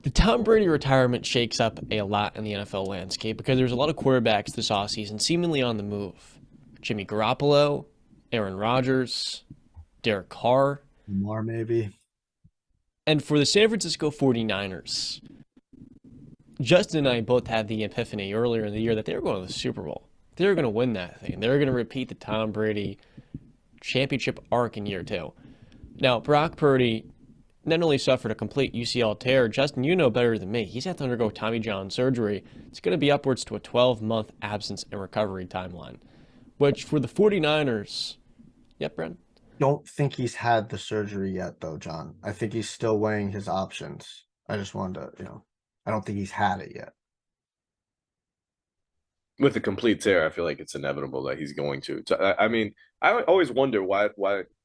The Tom Brady retirement shakes up a lot in the NFL landscape because there's a lot of quarterbacks this offseason seemingly on the move. Jimmy Garoppolo, Aaron Rodgers, Derek Carr, More maybe. and for the San Francisco 49ers, Justin and I both had the epiphany earlier in the year that they were going to the Super Bowl. They were going to win that thing. They were going to repeat the Tom Brady championship arc in year two. Now, Brock Purdy not only suffered a complete UCL tear, Justin, you know better than me. He's had to undergo Tommy John surgery. It's going to be upwards to a 12-month absence and recovery timeline, which for the 49ers, yep, Brent. Don't think he's had the surgery yet, though, John. I think he's still weighing his options. I just wanted to, I don't think he's had it yet. With a complete tear, I feel like it's inevitable that he's going to. So, I mean, I always wonder why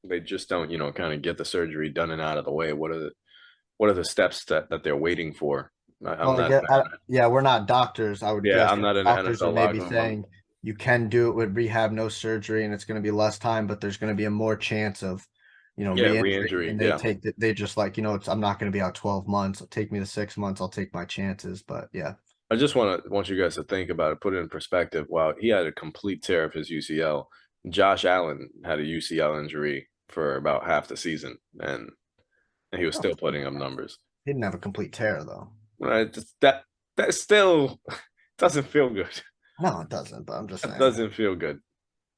they just don't, kind of get the surgery done and out of the way. What are the steps that they're waiting for? I'm Well, not. yeah, we're not doctors. I would Yeah, guess I'm not an doctors are NFL maybe locker room. saying you can do it with rehab, no surgery, and it's going to be less time, but there's going to be a more chance of, Yeah, re-injury. re-injury. And Yeah, they just like, I'm not going to be out 12 months. It'll take me to 6 months. I'll take my chances. But yeah, I just want you guys to think about it, put it in perspective. Wow, he had a complete tear of his UCL. Josh Allen had a UCL injury for about half the season, and he was oh, still putting up numbers. he didn't have a complete tear though. Right? That still doesn't feel good. No, it doesn't. But I'm just That saying. doesn't feel good.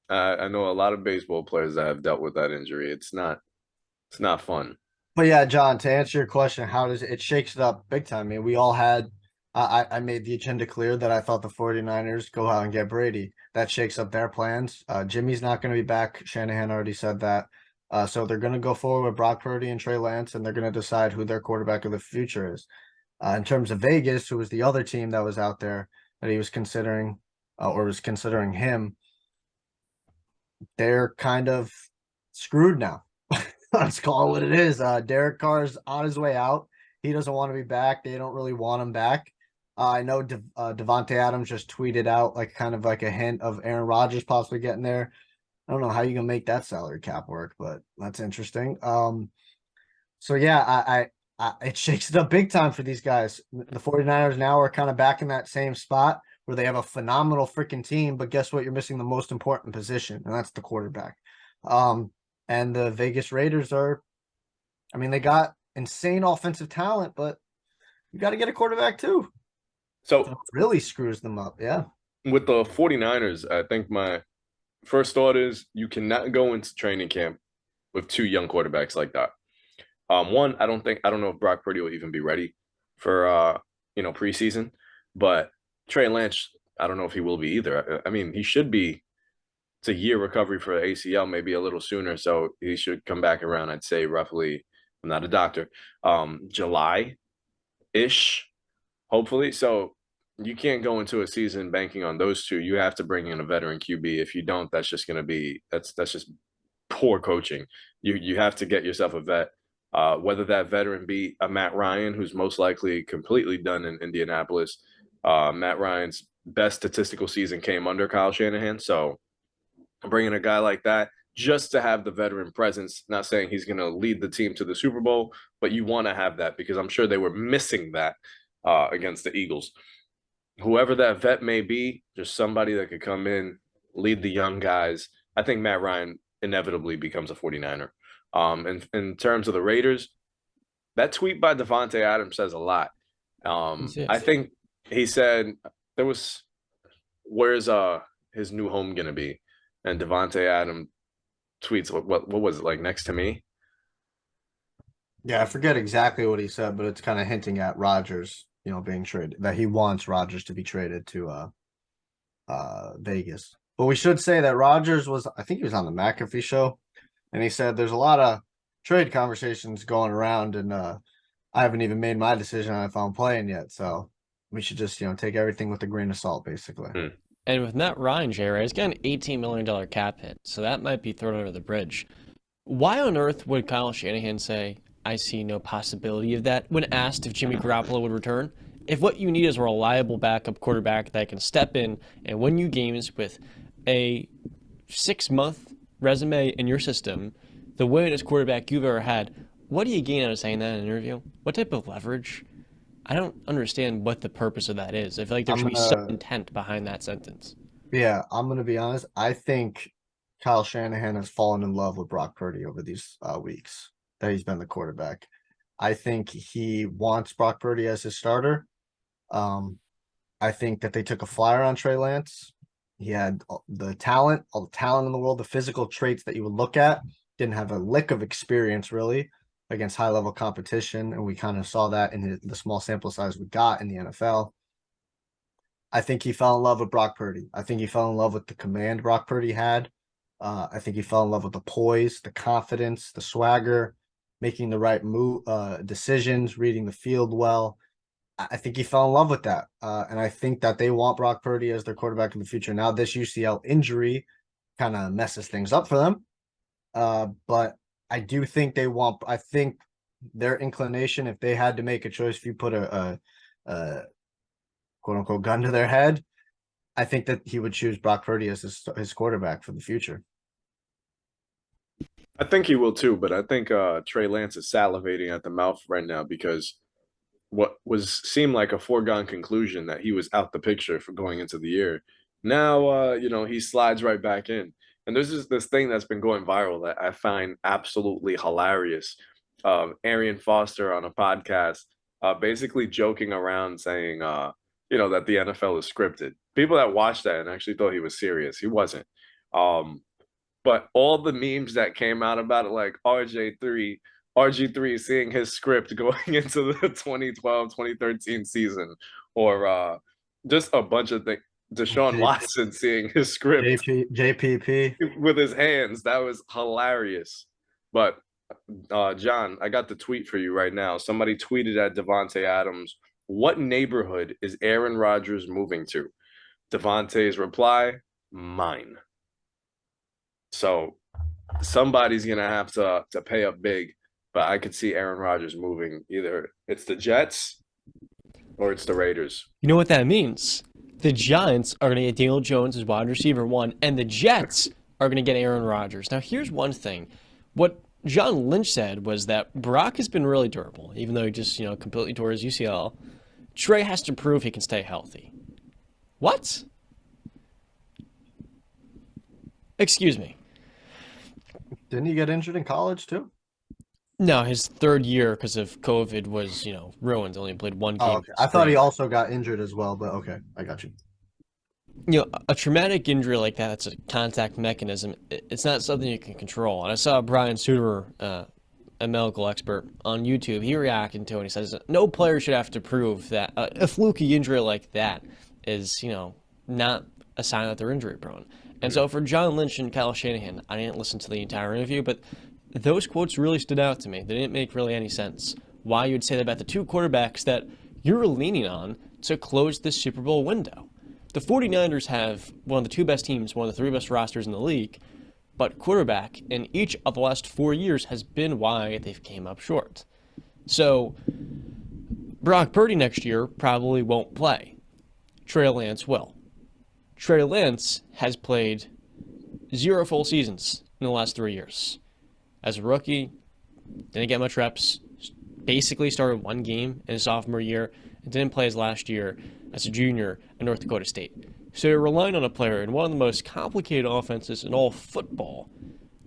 I know a lot of baseball players that have dealt with that injury. It's not fun. But yeah, John, to answer your question, how does it shakes it up big time? I mean, we all had I made the agenda clear that I thought the 49ers go out and get Brady. That shakes up their plans. Jimmy's not going to be back. Shanahan already said that. So they're going to go forward with Brock Purdy and Trey Lance, and they're going to decide who their quarterback of the future is. In terms of Vegas, who was the other team that was out there that he was considering, or was considering him, they're kind of screwed now. Let's call it what it is. Derek Carr's on his way out. He doesn't want to be back. They don't really want him back. I know Devontae Adams just tweeted out like kind of like a hint of Aaron Rodgers possibly getting there. I don't know how you can make that salary cap work, but that's interesting. So yeah, it shakes it up big time for these guys. The 49ers now are kind of back in that same spot where they have a phenomenal freaking team, but guess what? You're missing the most important position, and that's the quarterback. And the Vegas Raiders I mean, they got insane offensive talent, but you got to get a quarterback too. So So it really screws them up. Yeah. with the 49ers, I think my first thought is you cannot go into training camp with two young quarterbacks like that. One, I don't know if Brock Purdy will even be ready for preseason, but Trey Lance, I don't know if he will be either. I mean, he should be. It's a year recovery for ACL, maybe a little sooner, so he should come back around. I'd say roughly. I'm not a doctor. July ish, hopefully. So you can't go into a season banking on those two. You have to bring in a veteran QB. If you don't, that's just going to be that's just poor coaching. You have to get yourself a vet. Whether that veteran be a Matt Ryan, who's most likely completely done in Indianapolis. Matt Ryan's best statistical season came under Kyle Shanahan. So bringing a guy like that just to have the veteran presence, not saying he's going to lead the team to the Super Bowl, but you want to have that because I'm sure they were missing that against the Eagles. Whoever that vet may be, just somebody that could come in, lead the young guys. I think Matt Ryan inevitably becomes a 49er. And in terms of the Raiders, that tweet by Devontae Adams says a lot. I think he said there was, where's his new home gonna be? And Devontae Adams tweets what was it like next to me? Yeah. I forget exactly what he said, but it's kind of hinting at Rodgers, being traded, that he wants Rodgers to be traded to Vegas. But we should say that Rodgers I think he was on the McAfee show, and he said there's a lot of trade conversations going around, and I haven't even made my decision on if I'm playing yet. So we should just, take everything with a grain of salt, basically. And with Matt Ryan, J-Ray, he's got an $18 million cap hit, so that might be thrown under the bridge. Why on earth would Kyle Shanahan say, I see no possibility of that, when asked if Jimmy Garoppolo would return? If what you need is a reliable backup quarterback that can step in and win you games with a 6-month resume in your system, the winningest quarterback you've ever had, what do you gain out of saying that in an interview? What type of leverage I don't understand what the purpose of that is. I feel like there I'm should be some gonna, intent behind that sentence. yeah, I'm gonna be honest. I think Kyle Shanahan has fallen in love with Brock Purdy over these weeks that he's been the quarterback. I think he wants Brock Purdy as his starter. Um, I think that they took a flyer on Trey Lance. He had the talent, all the talent in the world, the physical traits that you would look at. Didn't have a lick of experience really against high level competition, and we kind of saw that in the small sample size we got in the NFL. I think he fell in love with Brock Purdy. I think he fell in love with the command Brock Purdy had. I think he fell in love with the poise, the confidence, the swagger, making the right move, decisions, reading the field well. I think he fell in love with that. And I think that they want Brock Purdy as their quarterback in the future. Now, this UCL injury kind of messes things up for them. But I do think I think their inclination, if they had to make a choice, if you put a quote unquote gun to their head, I think that he would choose Brock Purdy as his quarterback for the future. I think he will too, but I think Trey Lance is salivating at the mouth right now because what was seemed like a foregone conclusion that he was out the picture for going into the year. Now, he slides right back in. And there's this thing that's been going viral that I find absolutely hilarious. Arian Foster on a podcast, basically joking around saying, that the NFL is scripted. People that watched that and actually thought he was serious. He wasn't. Um, but all the memes that came out about it, like RG3 seeing his script going into the 2012, 2013 season, or just a bunch of things. Deshaun J, Watson seeing his script JPP. with his hands. That was hilarious. But John, I got the tweet for you right now. Somebody tweeted at Devontae Adams, "What neighborhood is Aaron Rodgers moving to?" Devontae's reply, "Mine." So somebody's gonna have to pay up big, but I could see Aaron Rodgers moving. Either it's the Jets or it's the Raiders. You know what that means? The Giants are going to get Daniel Jones as wide receiver one, and the Jets are going to get Aaron Rodgers. Now, here's one thing. What John Lynch said was that Brock has been really durable, even though he just, completely tore his UCL. Trey has to prove he can stay healthy. What? Excuse me. Didn't he get injured in college too? No, his third year because of COVID was, ruined. Only played one game. Oh, okay. I thought he also got injured as well, but okay, I got you. A traumatic injury like that, it's a contact mechanism. It's not something you can control. And I saw Brian Suter, a medical expert, on YouTube. He reacted to it and he says, no player should have to prove that a fluky injury like that is, not a sign that they're injury prone. And so for John Lynch and Kyle Shanahan, I didn't listen to the entire interview, but those quotes really stood out to me. They didn't make really any sense. Why you would say that about the two quarterbacks that you're leaning on to close this Super Bowl window. The 49ers have one of the two best teams, one of the three best rosters in the league, but quarterback in each of the last 4 years has been why they've came up short. So Brock Purdy next year probably won't play. Trey Lance will. Trey Lance has played 0 full seasons in the last 3 years. As a rookie, didn't get much reps, basically started one game in his sophomore year, and didn't play his last year as a junior at North Dakota State. So you're relying on a player in one of the most complicated offenses in all football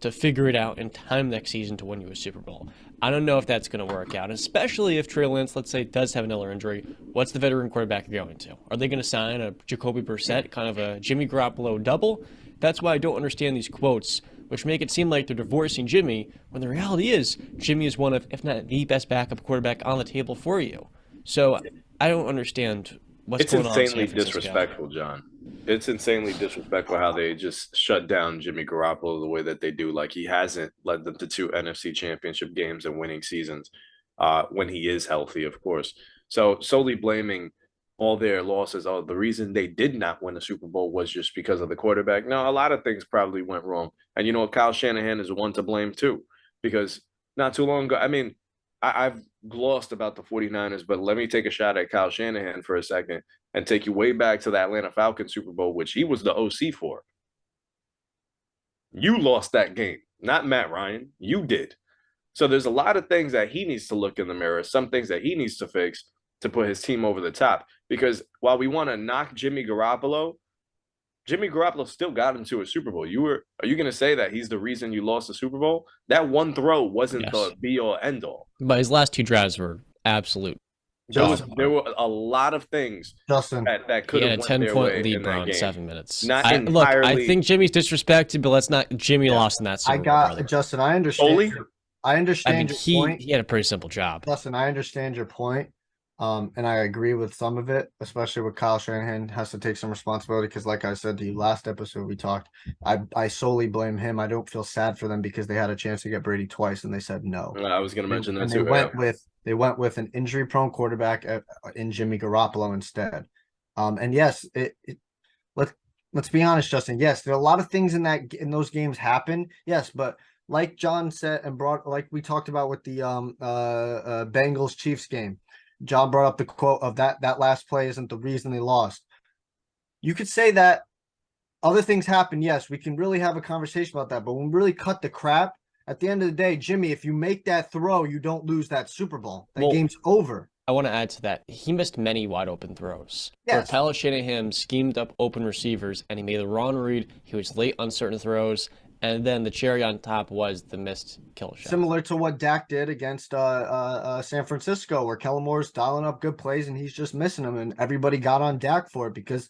to figure it out in time next season to win you a Super Bowl. I don't know if that's going to work out, especially if Trey Lance, let's say, does have another injury. What's the veteran quarterback going to? Are they going to sign a Jacoby Brissett, kind of a Jimmy Garoppolo double? That's why I don't understand these quotes, which make it seem like they're divorcing Jimmy, when the reality is Jimmy is one of, if not the best backup quarterback on the table for you. So I don't understand what's going on in San Francisco. Disrespectful, John. It's insanely disrespectful how they just shut down Jimmy Garoppolo the way that they do. Like, he hasn't led them to 2 NFC championship games and winning seasons when he is healthy, of course. So solely blaming all their losses, the reason they did not win the Super Bowl was just because of the quarterback. No, a lot of things probably went wrong. And, Kyle Shanahan is one to blame too, because not too long ago, I mean, I've glossed about the 49ers, but let me take a shot at Kyle Shanahan for a second and take you way back to the Atlanta Falcons Super Bowl, which he was the OC for. You lost that game, not Matt Ryan. You did. So there's a lot of things that he needs to look in the mirror, some things that he needs to fix. to put his team over the top. Because while we want to knock Jimmy Garoppolo still got into a Super Bowl. Are you going to say that he's the reason you lost the Super Bowl? That one throw wasn't the be all end all. But his last 2 drives were absolute. There were a lot of things, Justin, that could have went their way. He had a 10-point lead, bro, in 7 minutes. Not entirely. Look, I think Jimmy's disrespected, but let's not. Jimmy lost in that Super Bowl. Justin. I understand. I understand your point. He had a pretty simple job. Justin, I understand your point. And I agree with some of it, especially with Kyle Shanahan has to take some responsibility because, like I said to you last episode, we talked. I solely blame him. I don't feel sad for them because they had a chance to get Brady twice and they said no. I was going to mention that too. They went with an injury-prone quarterback in Jimmy Garoppolo instead. And yes, let's be honest, Justin. Yes, there are a lot of things in those games happen. Yes, but like John said like we talked about with the Bengals Chiefs game. John brought up the quote of that last play isn't the reason they lost. You could say that other things happen. Yes, we can really have a conversation about that. But when we really cut the crap, at the end of the day, Jimmy, if you make that throw, you don't lose that Super Bowl. That game's over. I want to add to that. He missed many wide open throws. Yes. Kyle Shanahan schemed up open receivers, and he made the wrong read. He was late on certain throws. And then the cherry on top was the missed kill shot. Similar to what Dak did against San Francisco, where Kellen Moore's dialing up good plays and he's just missing them. And everybody got on Dak for it because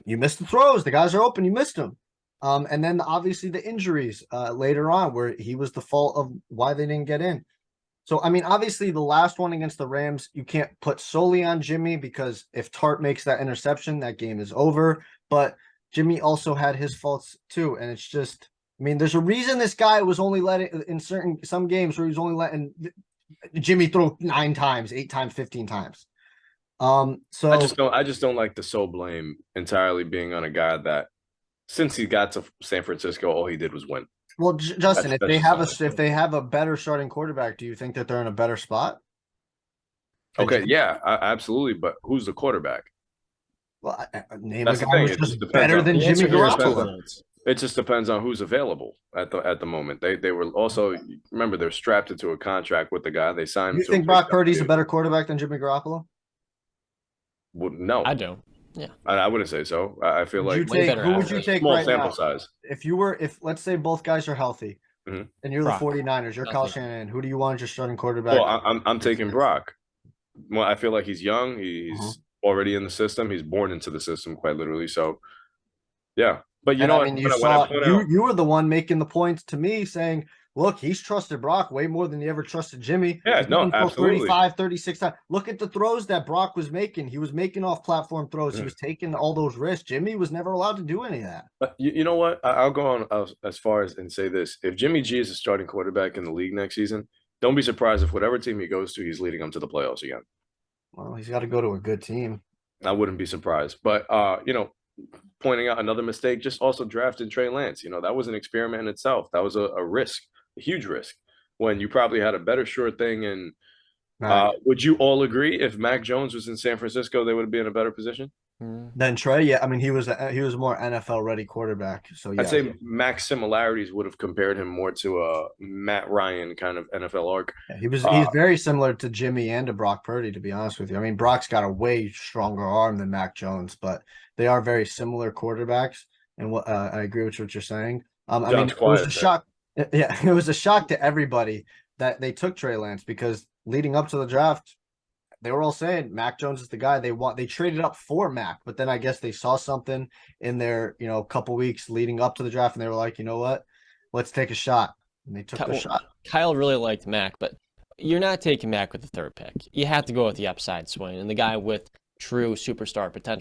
you missed the throws. The guys are open. You missed them. And then obviously the injuries later on where he was the fault of why they didn't get in. So, I mean, obviously the last one against the Rams, you can't put solely on Jimmy because if Tart makes that interception, that game is over. But Jimmy also had his faults too, and it's just, I mean, there's a reason this guy was only letting in some games where he was only letting Jimmy throw 9 times, 8 times, 15 times. So I just don't like the sole blame entirely being on a guy that since he got to San Francisco, all he did was win. Well, Justin, if they have a better starting quarterback, do you think that they're in a better spot? Okay, yeah, absolutely. But who's the quarterback? Well, name a guy who's just better than Jimmy Garoppolo. It just depends on who's available at the moment. They were also, remember, they're strapped into a contract with the guy they signed. You think Brock Purdy's a better quarterback than Jimmy Garoppolo? Well, no, I don't. Yeah, I wouldn't say so. I feel like who would you take small right sample now? size. If let's say both guys are healthy, and you're the 49ers, you're Kyle Shanahan. Who do you want as your starting quarterback? Well, I'm taking Brock. Well, I feel like he's young. He's already in the system. He's born into the system, quite literally. So, yeah. But you know, I mean, you were the one making the points to me saying, look, he's trusted Brock way more than he ever trusted Jimmy. Yeah, no, absolutely. 35, 36 times. Look at the throws that Brock was making. He was making off platform throws. He was taking all those risks. Jimmy was never allowed to do any of that. But you know what? I'll go on as far as and say this. If Jimmy G is a starting quarterback in the league next season, don't be surprised if whatever team he goes to, he's leading them to the playoffs again. Well, he's got to go to a good team. I wouldn't be surprised. But, you know, pointing out another mistake, just also drafted Trey Lance. You know, that was an experiment in itself. That was a risk, a huge risk, when you probably had a better sure thing. And would you all agree if Mac Jones was in San Francisco, they would be in a better position? Then Trey, yeah. I mean, he was a more NFL ready quarterback. So yeah. I'd say Mac's similarities would have compared him more to a Matt Ryan kind of NFL arc. Yeah, he's very similar to Jimmy and to Brock Purdy, to be honest with you. I mean, Brock's got a way stronger arm than Mac Jones, but they are very similar quarterbacks. And what I agree with what you're saying. I mean, it was a shock. Yeah, it was a shock to everybody that they took Trey Lance because leading up to the draft, they were all saying Mac Jones is the guy they want. They traded up for Mac, but then I guess they saw something in their, couple weeks leading up to the draft, and they were like, you know what, let's take a shot. And they took the shot. Kyle really liked Mac, but you're not taking Mac with the 3rd pick. You have to go with the upside swing and the guy with true superstar potential.